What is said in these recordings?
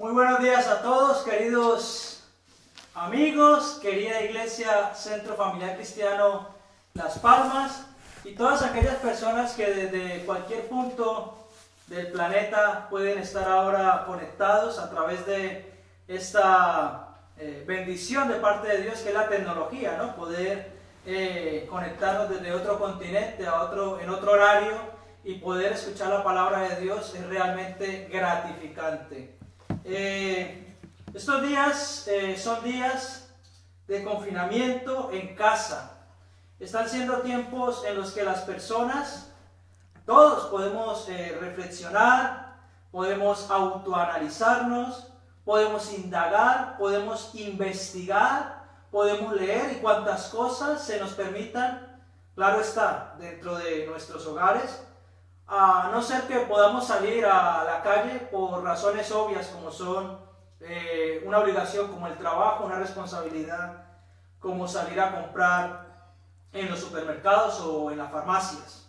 Muy buenos días a todos, queridos amigos, querida Iglesia Centro Familiar Cristiano Las Palmas y todas aquellas personas que desde cualquier punto del planeta pueden estar ahora conectados a través de esta bendición de parte de Dios que es la tecnología, ¿no? Poder conectarnos desde otro continente en otro horario y poder escuchar la palabra de Dios es realmente gratificante. Estos días son días de confinamiento en casa. Están siendo tiempos en los que las personas, todos podemos reflexionar, podemos autoanalizarnos, podemos indagar, podemos investigar, podemos leer y cuantas cosas se nos permitan, claro está, dentro de nuestros hogares, a no ser que podamos salir a la calle por razones obvias como son una obligación como el trabajo, una responsabilidad como salir a comprar en los supermercados o en las farmacias.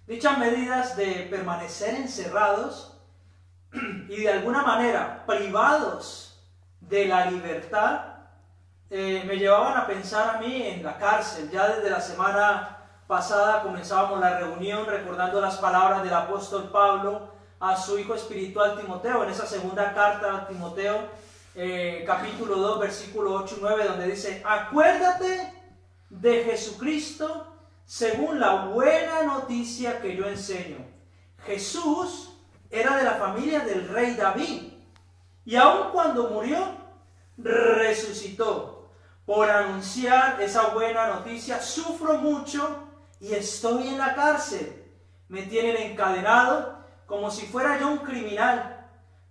Dichas medidas de permanecer encerrados y de alguna manera privados de la libertad me llevaban a pensar a mí en la cárcel. Ya desde la semana pasada comenzábamos la reunión recordando las palabras del apóstol Pablo a su hijo espiritual Timoteo, en esa segunda carta a Timoteo, capítulo 2, versículo 8 y 9, donde dice: acuérdate de Jesucristo según la buena noticia que yo enseño. Jesús era de la familia del rey David, y aun cuando murió, resucitó. Por anunciar esa buena noticia, sufro mucho y estoy en la cárcel. Me tienen encadenado como si fuera yo un criminal,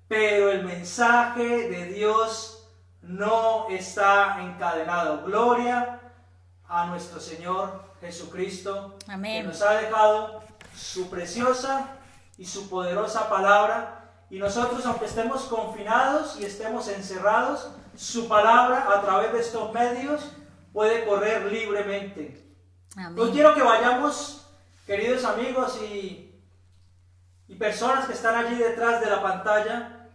pero el mensaje de Dios no está encadenado. Gloria a nuestro Señor Jesucristo. Amén. Que nos ha dejado su preciosa y su poderosa palabra, y nosotros, aunque estemos confinados y estemos encerrados, su palabra a través de estos medios puede correr libremente. Amén. Hoy quiero que vayamos, queridos amigos y personas que están allí detrás de la pantalla,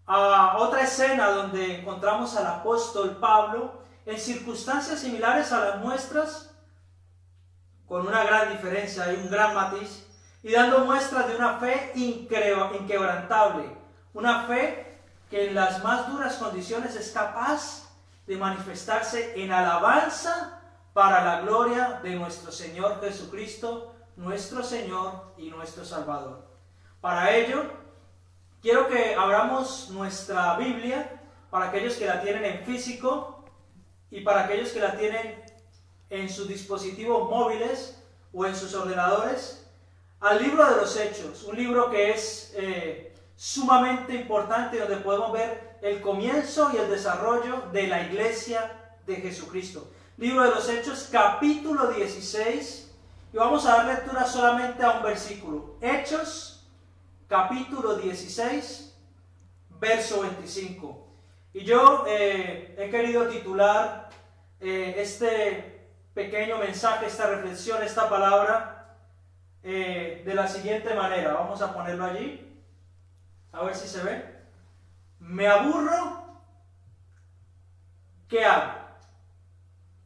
a otra escena donde encontramos al apóstol Pablo en circunstancias similares a las nuestras, con una gran diferencia y un gran matiz, y dando muestras de una fe inquebrantable, una fe que en las más duras condiciones es capaz de manifestarse en alabanza para la gloria de nuestro Señor Jesucristo, nuestro Señor y nuestro Salvador. Para ello, quiero que abramos nuestra Biblia, para aquellos que la tienen en físico y para aquellos que la tienen en sus dispositivos móviles o en sus ordenadores, al libro de los Hechos, un libro que es sumamente importante, donde podemos ver el comienzo y el desarrollo de la iglesia de Jesucristo. Libro de los Hechos, capítulo 16, y vamos a dar lectura solamente a un versículo. Hechos, capítulo 16, verso 25. Y yo he querido titular este pequeño mensaje, esta reflexión, esta palabra, de la siguiente manera. Vamos a ponerlo allí, a ver si se ve. Me aburro, ¿qué hago?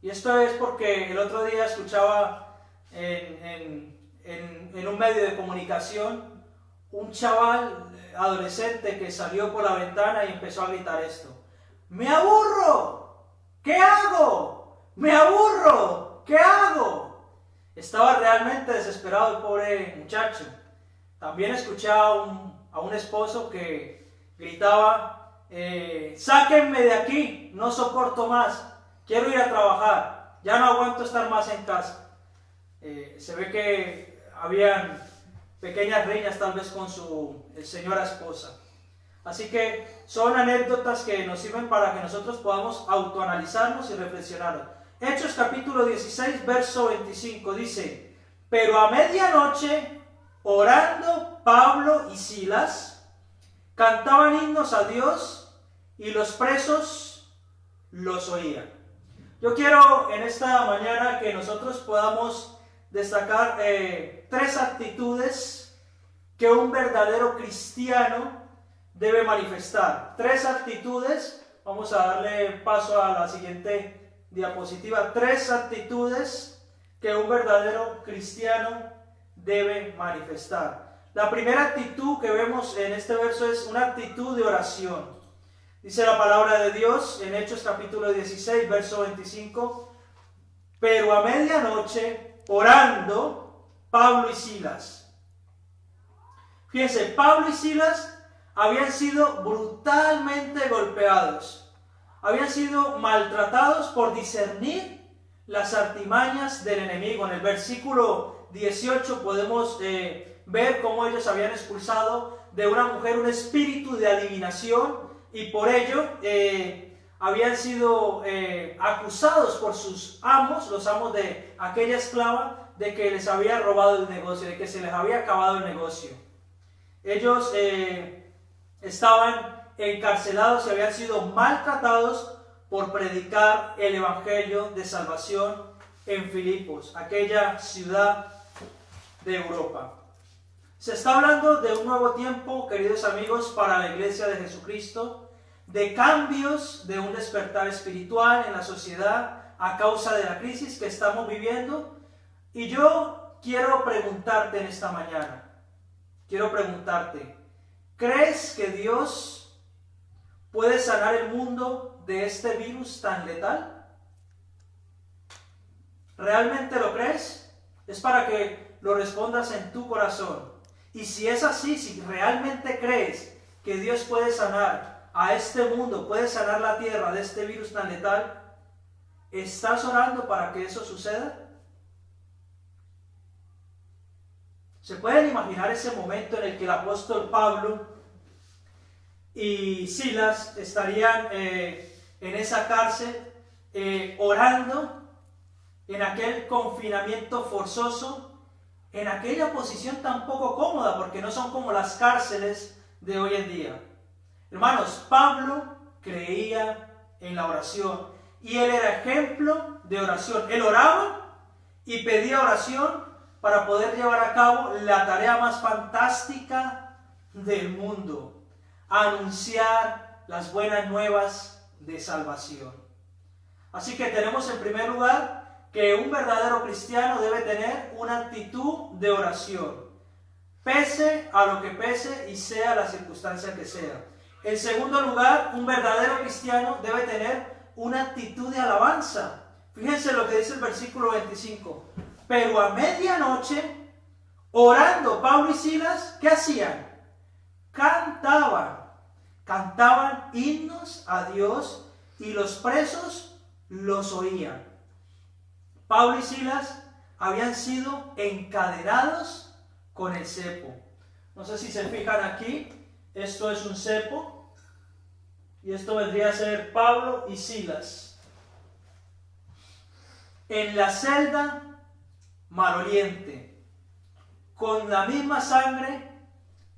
Y esto es porque el otro día escuchaba en un medio de comunicación un chaval adolescente que salió por la ventana y empezó a gritar esto: me aburro, ¿qué hago? Me aburro, ¿qué hago? Estaba realmente desesperado el pobre muchacho. También escuché a un esposo que gritaba: sáquenme de aquí, no soporto más, quiero ir a trabajar, ya no aguanto estar más en casa. Se ve que habían pequeñas riñas tal vez con su señora esposa. Así que son anécdotas que nos sirven para que nosotros podamos autoanalizarnos y reflexionar. Hechos capítulo 16, verso 25 dice: pero a medianoche, orando Pablo y Silas, cantaban himnos a Dios y los presos los oían. Yo quiero en esta mañana que nosotros podamos destacar tres actitudes que un verdadero cristiano debe manifestar. 3 actitudes. Vamos a darle paso a la siguiente diapositiva. 3 actitudes que un verdadero cristiano debe manifestar. La primera actitud que vemos en este verso es una actitud de oración. Dice la palabra de Dios en Hechos capítulo 16, verso 25. Pero a medianoche, orando, Pablo y Silas. Fíjense, Pablo y Silas habían sido brutalmente golpeados. Habían sido maltratados por discernir las artimañas del enemigo. En el versículo 18 podemos ver cómo ellos habían expulsado de una mujer un espíritu de adivinación y por ello habían sido acusados por sus amos, los amos de aquella esclava, de que les había robado el negocio, de que se les había acabado el negocio. Ellos estaban encarcelados y habían sido maltratados por predicar el evangelio de salvación en Filipos, aquella ciudad de Europa. Se está hablando de un nuevo tiempo, queridos amigos, para la iglesia de Jesucristo, de cambios, de un despertar espiritual en la sociedad a causa de la crisis que estamos viviendo. Y yo quiero preguntarte en esta mañana, ¿crees que Dios puede sanar el mundo de este virus tan letal? ¿Realmente lo crees? Es para que lo respondas en tu corazón. Y si es así, si realmente crees que Dios puede sanar a este mundo, puede sanar la tierra de este virus tan letal, ¿estás orando para que eso suceda? ¿Se pueden imaginar ese momento en el que el apóstol Pablo y Silas estarían en esa cárcel orando en aquel confinamiento forzoso, en aquella posición tan poco cómoda, porque no son como las cárceles de hoy en día? Hermanos, Pablo creía en la oración y él era ejemplo de oración. Él oraba y pedía oración para poder llevar a cabo la tarea más fantástica del mundo: anunciar las buenas nuevas de salvación. Así que tenemos en primer lugar que un verdadero cristiano debe tener una actitud de oración, pese a lo que pese y sea la circunstancia que sea. En segundo lugar, un verdadero cristiano debe tener una actitud de alabanza. Fíjense lo que dice el versículo 25. Pero a medianoche, orando Pablo y Silas, ¿qué hacían? Cantaban himnos a Dios y los presos los oían. Pablo y Silas habían sido encadenados con el cepo. No sé si se fijan aquí, esto es un cepo y esto vendría a ser Pablo y Silas en la celda maloliente, con la misma sangre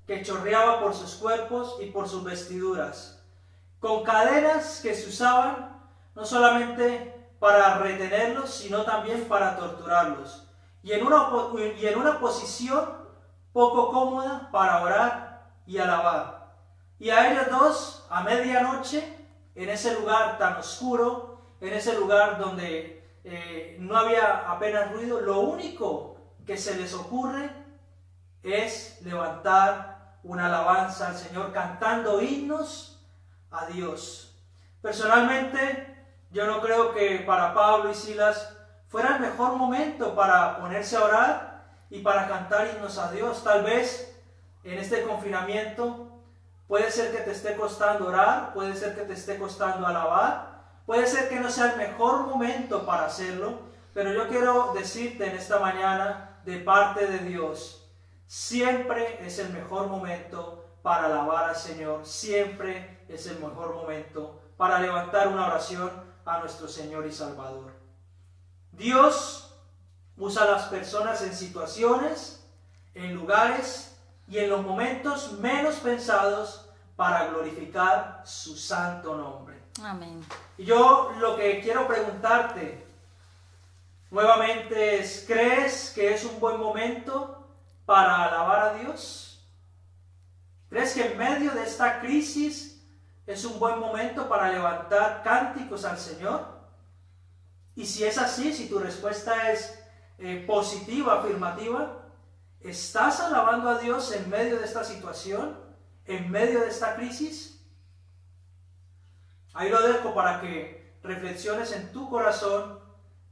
que chorreaba por sus cuerpos y por sus vestiduras, con cadenas que se usaban no solamente para retenerlos, sino también para torturarlos, y en una posición poco cómoda para orar y alabar. Y a ellos dos, a medianoche, en ese lugar tan oscuro, en ese lugar donde no había apenas ruido, lo único que se les ocurre es levantar una alabanza al Señor, cantando himnos a Dios. Personalmente, yo no creo que para Pablo y Silas fuera el mejor momento para ponerse a orar y para cantar himnos a Dios. Tal vez en este confinamiento puede ser que te esté costando orar, puede ser que te esté costando alabar, puede ser que no sea el mejor momento para hacerlo, pero yo quiero decirte en esta mañana, de parte de Dios, siempre es el mejor momento para alabar al Señor, siempre es el mejor momento para levantar una oración a nuestro Señor y Salvador. Dios usa a las personas en situaciones, en lugares y en los momentos menos pensados para glorificar su santo nombre. Amén. Y yo lo que quiero preguntarte nuevamente es, ¿crees que es un buen momento para alabar a Dios? ¿Crees que en medio de esta crisis es un buen momento para levantar cánticos al Señor? Y si es así, si tu respuesta es positiva, afirmativa, ¿estás alabando a Dios en medio de esta situación? ¿En medio de esta crisis? Ahí lo dejo para que reflexiones en tu corazón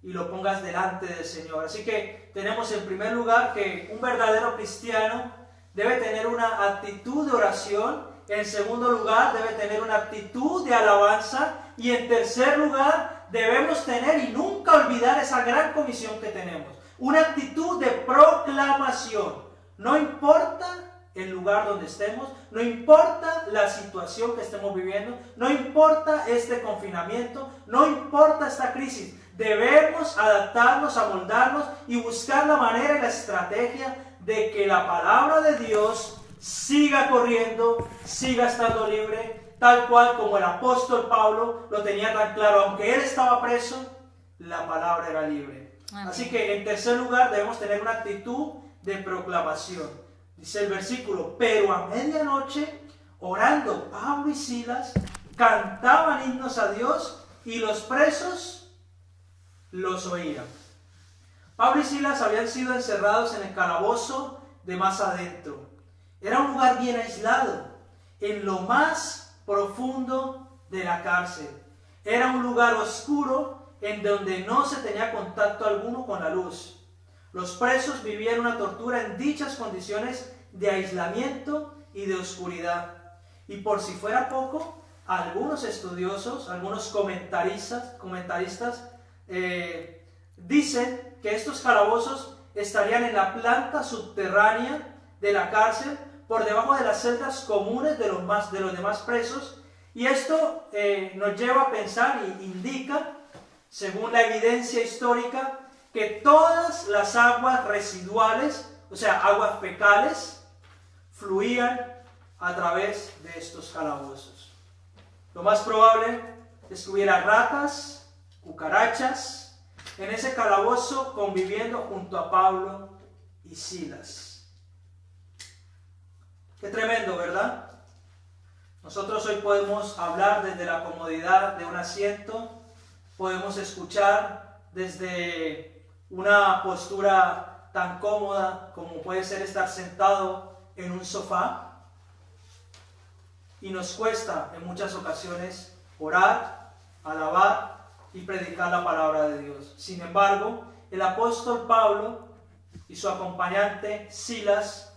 y lo pongas delante del Señor. Así que tenemos en primer lugar que un verdadero cristiano debe tener una actitud de oración. En segundo lugar, debe tener una actitud de alabanza. Y en tercer lugar, debemos tener y nunca olvidar esa gran comisión que tenemos. Una actitud de proclamación. No importa el lugar donde estemos, no importa la situación que estemos viviendo, no importa este confinamiento, no importa esta crisis. Debemos adaptarnos, amoldarnos y buscar la manera y la estrategia de que la palabra de Dios siga corriendo, siga estando libre, tal cual como el apóstol Pablo lo tenía tan claro. Aunque él estaba preso, la palabra era libre. Amén. Así que en tercer lugar debemos tener una actitud de proclamación. Dice el versículo: pero a medianoche, orando Pablo y Silas, cantaban himnos a Dios y los presos los oían. Pablo y Silas habían sido encerrados en el calabozo de más adentro. Era un lugar bien aislado, en lo más profundo de la cárcel. Era un lugar oscuro en donde no se tenía contacto alguno con la luz. Los presos vivían una tortura en dichas condiciones de aislamiento y de oscuridad. Y por si fuera poco, algunos estudiosos, algunos comentaristas dicen que estos calabozos estarían en la planta subterránea de la cárcel, por debajo de las celdas comunes de los demás presos. Y esto nos lleva a pensar y indica, según la evidencia histórica, que todas las aguas residuales, o sea, aguas fecales, fluían a través de estos calabozos. Lo más probable es que hubiera ratas, cucarachas, en ese calabozo conviviendo junto a Pablo y Silas. Qué tremendo, ¿verdad? Nosotros hoy podemos hablar desde la comodidad de un asiento, podemos escuchar desde una postura tan cómoda como puede ser estar sentado en un sofá, y nos cuesta en muchas ocasiones orar, alabar y predicar la palabra de Dios. Sin embargo, el apóstol Pablo y su acompañante Silas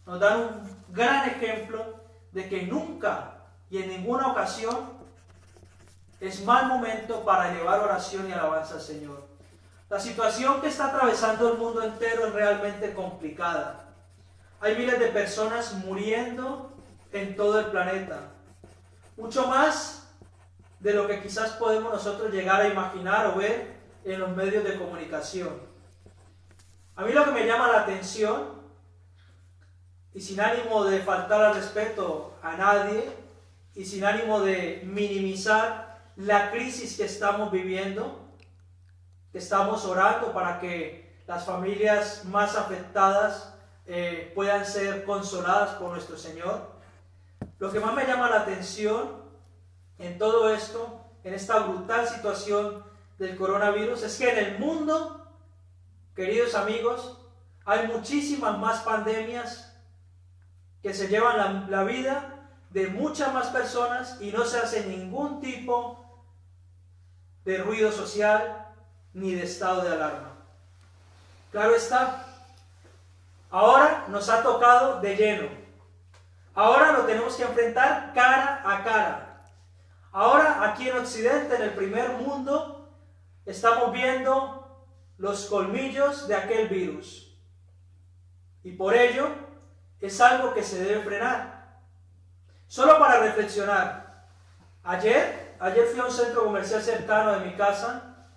nos dan un gran ejemplo de que nunca y en ninguna ocasión es mal momento para llevar oración y alabanza al Señor. La situación que está atravesando el mundo entero es realmente complicada. Hay miles de personas muriendo en todo el planeta. Mucho más de lo que quizás podemos nosotros llegar a imaginar o ver en los medios de comunicación. A mí lo que me llama la atención, y sin ánimo de faltar al respeto a nadie, y sin ánimo de minimizar la crisis que estamos viviendo, que estamos orando para que las familias más afectadas puedan ser consoladas por nuestro Señor. Lo que más me llama la atención en todo esto, en esta brutal situación del coronavirus, es que en el mundo, queridos amigos, hay muchísimas más pandemias que se llevan la vida de muchas más personas y no se hace ningún tipo de ruido social ni de estado de alarma. Claro está, ahora nos ha tocado de lleno. Ahora lo tenemos que enfrentar cara a cara. Ahora aquí en Occidente, en el primer mundo, estamos viendo los colmillos de aquel virus. Y por ello es algo que se debe frenar. Solo para reflexionar. Ayer fui a un centro comercial cercano de mi casa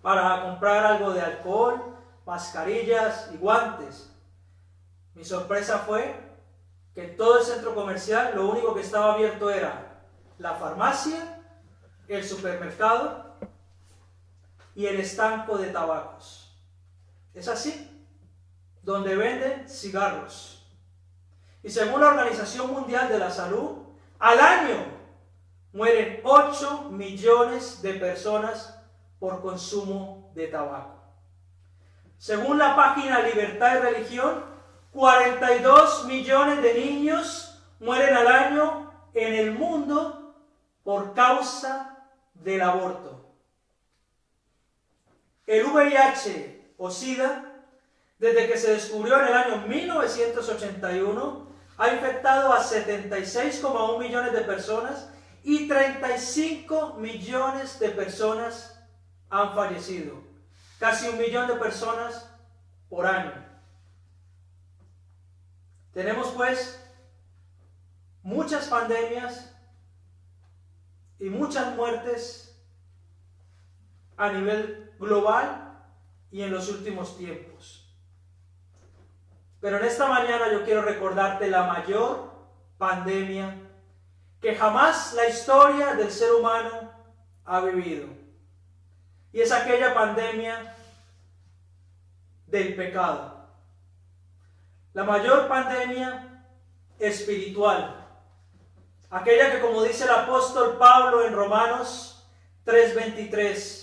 para comprar algo de alcohol, mascarillas y guantes. Mi sorpresa fue que en todo el centro comercial lo único que estaba abierto era la farmacia, el supermercado y el estanco de tabacos. Es así, donde venden cigarros. Y según la Organización Mundial de la Salud, al año mueren 8 millones de personas por consumo de tabaco. Según la página Libertad y Religión, 42 millones de niños mueren al año en el mundo por causa del aborto. El VIH o SIDA, desde que se descubrió en el año 1981, ha infectado a 76,1 millones de personas y 35 millones de personas han fallecido. Casi 1 millón de personas por año. Tenemos pues muchas pandemias y muchas muertes a nivel global y en los últimos tiempos. Pero en esta mañana yo quiero recordarte la mayor pandemia que jamás la historia del ser humano ha vivido. Y es aquella pandemia del pecado. La mayor pandemia espiritual. Aquella que, como dice el apóstol Pablo en Romanos 3:23,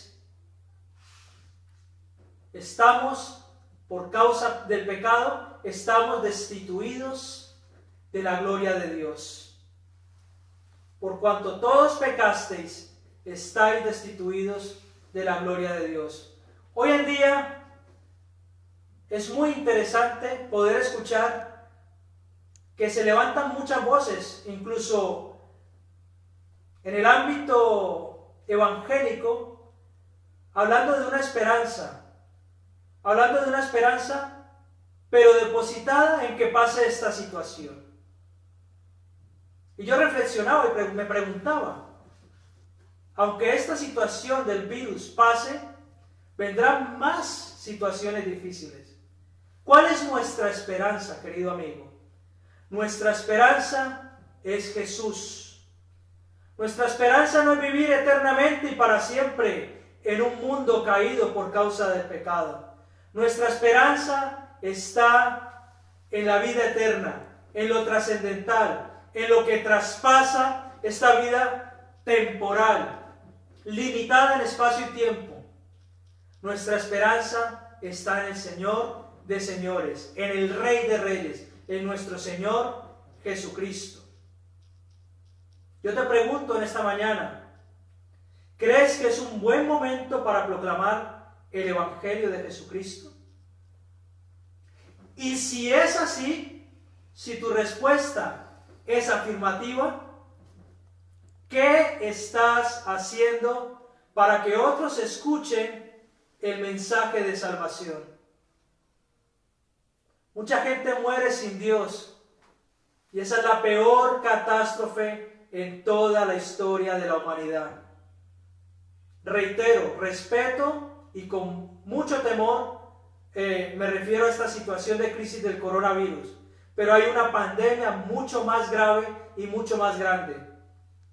por causa del pecado, estamos destituidos de la gloria de Dios. Por cuanto todos pecasteis, estáis destituidos de la gloria de Dios. Hoy en día es muy interesante poder escuchar que se levantan muchas voces, incluso en el ámbito evangélico, hablando de una esperanza, pero depositada en que pase esta situación. Y yo reflexionaba y me preguntaba, aunque esta situación del virus pase, vendrán más situaciones difíciles. ¿Cuál es nuestra esperanza, querido amigo? Nuestra esperanza es Jesús. Nuestra esperanza no es vivir eternamente y para siempre en un mundo caído por causa del pecado. Nuestra esperanza está en la vida eterna, en lo trascendental, en lo que traspasa esta vida temporal, limitada en espacio y tiempo. Nuestra esperanza está en el Señor de señores, en el Rey de reyes, en nuestro Señor Jesucristo. Yo te pregunto en esta mañana, ¿crees que es un buen momento para proclamar el Evangelio de Jesucristo? Y si es así, si tu respuesta es afirmativa, ¿qué estás haciendo para que otros escuchen el mensaje de salvación? Mucha gente muere sin Dios y esa es la peor catástrofe en toda la historia de la humanidad. Reitero, respeto y con mucho temor me refiero a esta situación de crisis del coronavirus, pero hay una pandemia mucho más grave y mucho más grande,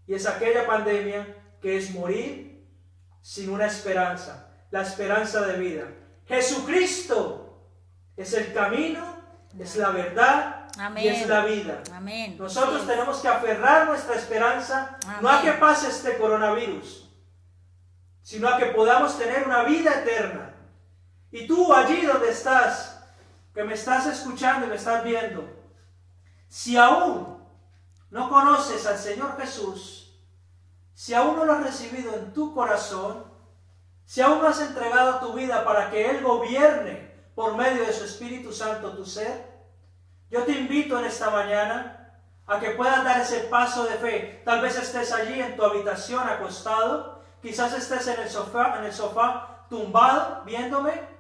y es aquella pandemia que es morir sin una esperanza, la esperanza de vida. Jesucristo es el camino, es la verdad. Amén. Y es la vida. Amén. Nosotros tenemos que aferrar nuestra esperanza. Amén. No a que pase este coronavirus, sino a que podamos tener una vida eterna. Y tú allí donde estás, que me estás escuchando y me estás viendo, si aún no conoces al Señor Jesús, si aún no lo has recibido en tu corazón, si aún no has entregado tu vida para que Él gobierne por medio de su Espíritu Santo tu ser, yo te invito en esta mañana a que puedas dar ese paso de fe. Tal vez estés allí en tu habitación acostado, quizás estés en el sofá tumbado viéndome.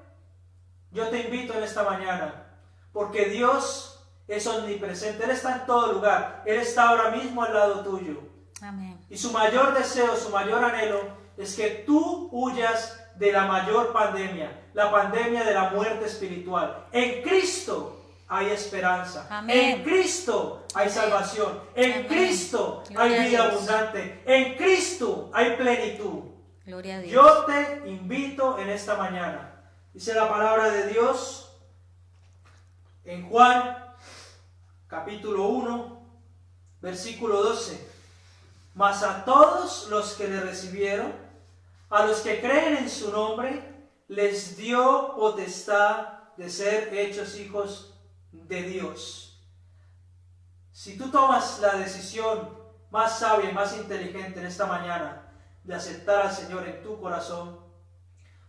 Yo te invito en esta mañana, porque Dios es omnipresente, Él está en todo lugar, Él está ahora mismo al lado tuyo. Amén. Y su mayor deseo, su mayor anhelo es que tú huyas de la mayor pandemia, la pandemia de la muerte espiritual. En Cristo hay esperanza. Amén. En Cristo hay salvación. En Amén. Cristo Gloria hay vida a Dios. abundante. En Cristo hay plenitud. Gloria a Dios. Yo te invito en esta mañana. Dice la palabra de Dios en Juan capítulo 1, versículo 12. Mas a todos los que le recibieron, a los que creen en su nombre, les dio potestad de ser hechos hijos de Dios. Si tú tomas la decisión más sabia y más inteligente en esta mañana de aceptar al Señor en tu corazón,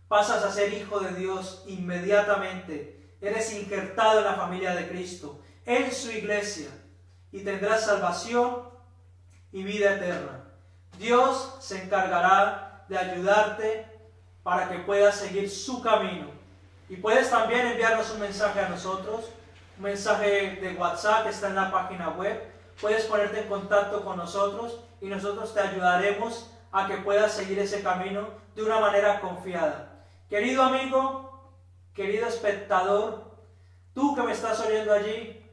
pasas a ser hijo de Dios inmediatamente. Eres injertado en la familia de Cristo, en su iglesia, y tendrás salvación y vida eterna. Dios se encargará de ayudarte para que puedas seguir su camino. Y puedes también enviarnos un mensaje a nosotros, un mensaje de WhatsApp que está en la página web. Puedes ponerte en contacto con nosotros y nosotros te ayudaremos a que puedas seguir ese camino de una manera confiada. Querido amigo, querido espectador, tú que me estás oyendo allí,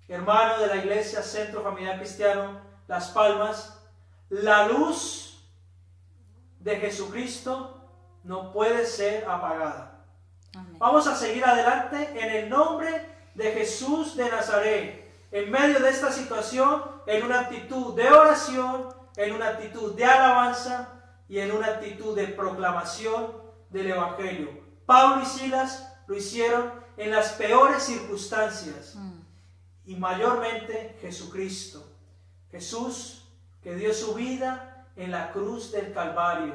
hermano de la Iglesia Centro Familiar Cristiano Las Palmas, la luz de Jesucristo no puede ser apagada. Amén. Vamos a seguir adelante en el nombre de Jesús de Nazaret, en medio de esta situación, en una actitud de oración, en una actitud de alabanza y en una actitud de proclamación del Evangelio. Pablo y Silas lo hicieron en las peores circunstancias y mayormente Jesucristo. Jesús que dio su vida en la cruz del Calvario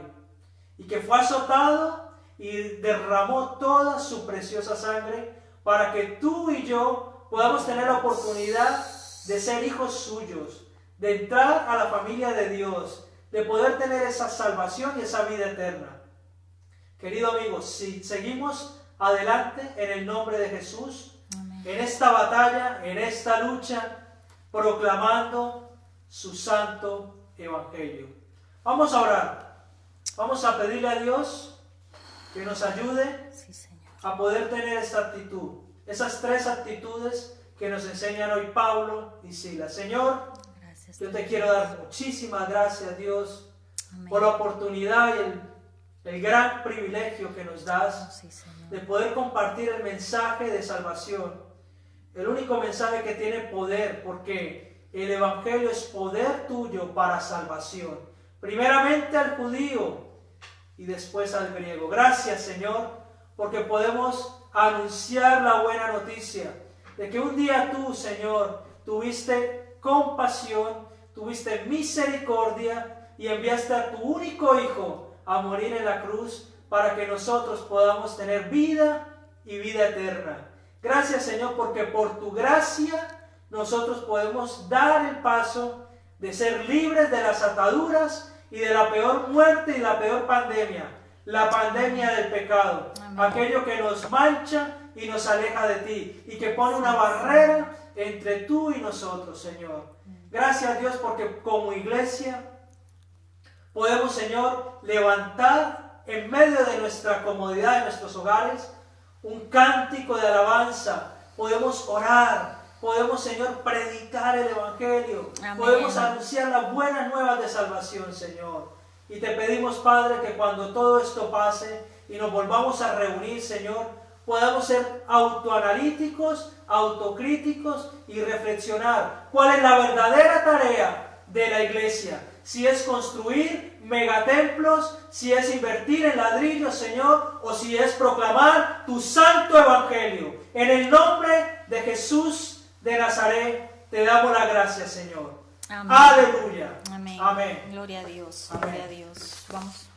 y que fue azotado y derramó toda su preciosa sangre para que tú y yo podamos tener la oportunidad de ser hijos suyos, de entrar a la familia de Dios, de poder tener esa salvación y esa vida eterna. Querido amigo, si seguimos adelante en el nombre de Jesús, amén, en esta batalla, en esta lucha, proclamando su santo evangelio. Vamos a orar. Vamos a pedirle a Dios que nos ayude a poder tener esta actitud. Esas tres actitudes que nos enseñan hoy Pablo y Silas. Señor, gracias, yo te quiero dar muchísimas gracias, Dios, amén, por la oportunidad y el gran privilegio que nos das de poder compartir el mensaje de salvación. El único mensaje que tiene poder, porque el Evangelio es poder tuyo para salvación. Primeramente al judío y después al griego. Gracias, Señor, porque podemos anunciar la buena noticia de que un día tú, Señor, tuviste compasión, tuviste misericordia y enviaste a tu único Hijo a morir en la cruz para que nosotros podamos tener vida y vida eterna. Gracias, Señor, porque por tu gracia nosotros podemos dar el paso de ser libres de las ataduras y de la peor muerte y la peor pandemia, la pandemia del pecado, amén, aquello que nos mancha y nos aleja de ti y que pone una barrera entre tú y nosotros, Señor. Gracias, Dios, porque como iglesia podemos, Señor, levantar en medio de nuestra comodidad, de nuestros hogares, un cántico de alabanza. Podemos orar, podemos, Señor, predicar el Evangelio, amén, podemos anunciar las buenas nuevas de salvación, Señor. Y te pedimos, Padre, que cuando todo esto pase y nos volvamos a reunir, Señor, podamos ser autoanalíticos, autocríticos y reflexionar cuál es la verdadera tarea de la iglesia. Si es construir megatemplos, si es invertir en ladrillos, Señor, o si es proclamar tu santo evangelio. En el nombre de Jesús de Nazaret te damos la gracia, Señor. Amén. Aleluya. Amén. Amén. Gloria a Dios. Amén. Gloria a Dios. Vamos.